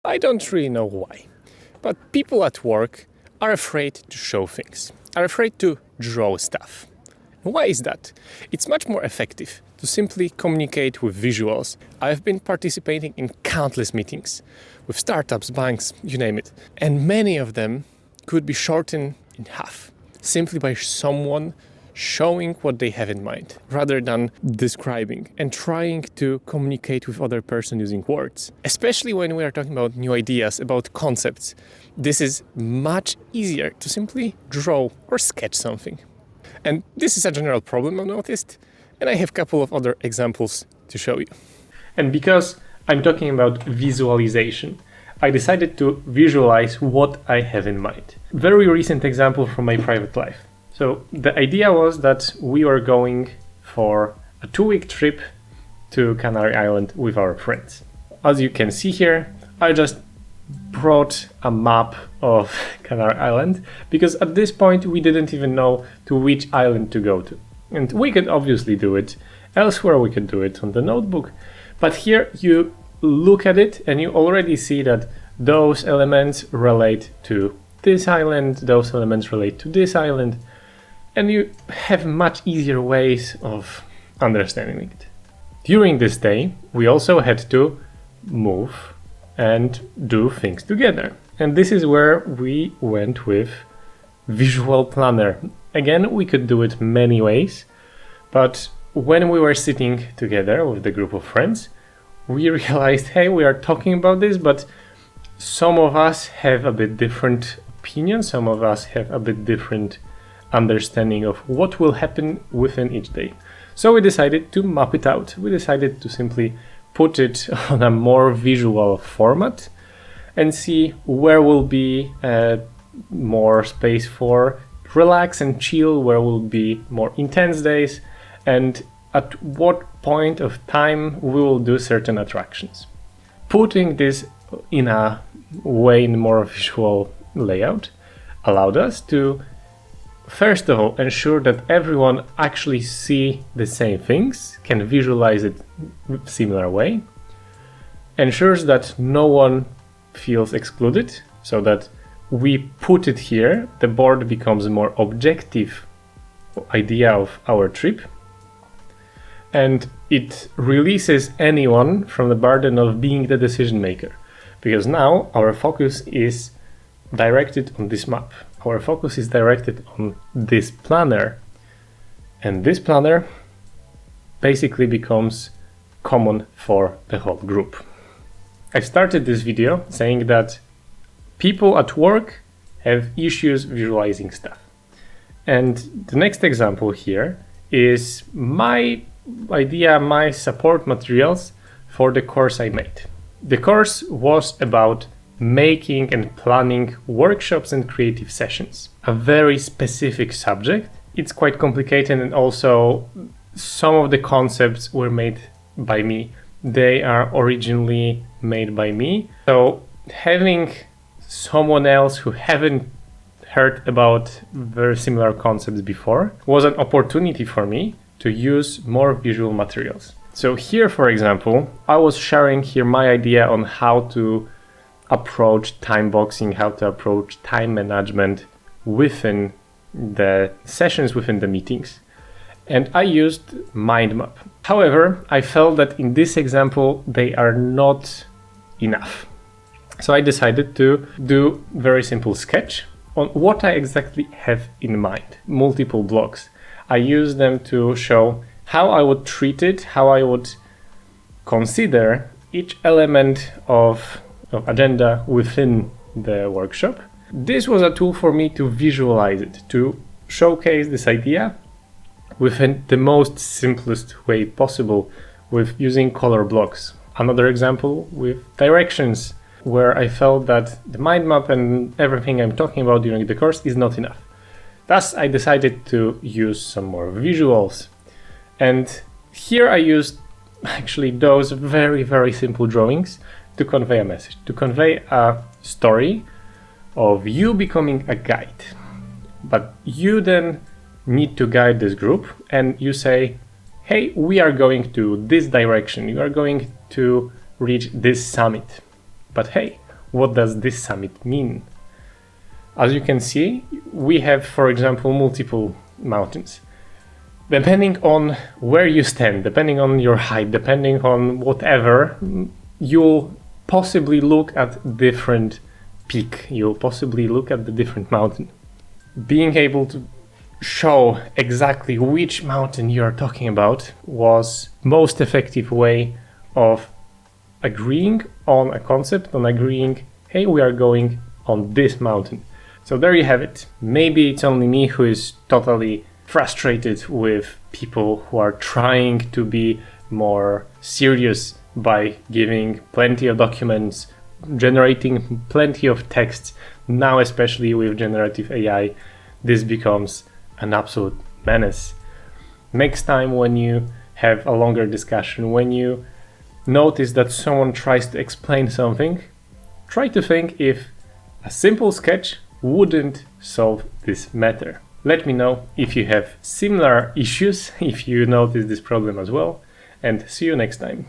I don't really know why, but people at work are afraid to show things, are afraid to draw stuff. Why is that? It's much more effective to simply communicate with visuals. I've been participating in countless meetings with startups, banks, you name it, and many of them could be shortened in half simply by someone showing what they have in mind rather than describing and trying to communicate with other person using words. Especially when we are talking about new ideas, about concepts, this is much easier to simply draw or sketch something. And this is a general problem I've noticed, and I have a couple of other examples to show you. And because I'm talking about visualization, I decided to visualize what I have in mind. Very recent example from my private life. So the idea was that we were going for a 2-week trip to Canary Island with our friends. As you can see here, I just brought a map of Canary Island because at this point we didn't even know to which island to go to. And we could obviously do it elsewhere, we could do it on the notebook. But here you look at it and you already see that those elements relate to this island, those elements relate to this island. And you have much easier ways of understanding it. During this day, we also had to move and do things together. And this is where we went with Visual Planner. Again, we could do it many ways, but when we were sitting together with the group of friends, we realized, hey, we are talking about this, but some of us have a bit different opinions, some of us have a bit different understanding of what will happen within each day. So we decided to map it out. We decided to simply put it on a more visual format and see where will be more space for relax and chill, where will be more intense days, and at what point of time we will do certain attractions. Putting this in a way in more visual layout allowed us to first of all, ensure that everyone actually see the same things, can visualize it in a similar way, ensures that no one feels excluded, so that we put it here, the board becomes a more objective idea of our trip, and it releases anyone from the burden of being the decision maker, because now our focus is directed on this map. Our focus is directed on this planner, and this planner basically becomes common for the whole group. I started this video saying that people at work have issues visualizing stuff. And the next example here is my idea, my support materials for the course I made. The course was about making and planning workshops and creative sessions. A very specific subject. It's quite complicated, and also some of the concepts were made by me. They are originally made by me. So having someone else who haven't heard about very similar concepts before was an opportunity for me to use more visual materials. So here, for example, I was sharing here my idea on how to approach time boxing, how to approach time management within the sessions, within the meetings. And I used mind map. However, I felt that in this example, they are not enough. So I decided to do very simple sketch on what I exactly have in mind. Multiple blocks. I use them to show how I would treat it, how I would consider each element of agenda within the workshop. This was a tool for me to visualize it, to showcase this idea within the most simplest way possible with using color blocks. Another example with directions, where I felt that the mind map and everything I'm talking about during the course is not enough. Thus, I decided to use some more visuals. And here I used actually those very, very simple drawings to convey a message, to convey a story of you becoming a guide. But you then need to guide this group, and you say, hey, we are going to this direction, you are going to reach this summit. But hey, what does this summit mean? As you can see, we have, for example, multiple mountains. Depending on where you stand, depending on your height, depending on whatever, you'll possibly look at different peak. You'll possibly look at the different mountain. Being able to show exactly which mountain you are talking about was most effective way of agreeing on a concept, on agreeing, hey, we are going on this mountain. So there you have it. Maybe it's only me who is totally frustrated with people who are trying to be more serious by giving plenty of documents, generating plenty of texts. Now, especially with generative AI, this becomes an absolute menace. Next time when you have a longer discussion, when you notice that someone tries to explain something, try to think if a simple sketch wouldn't solve this matter. Let me know if you have similar issues, if you notice this problem as well, and see you next time.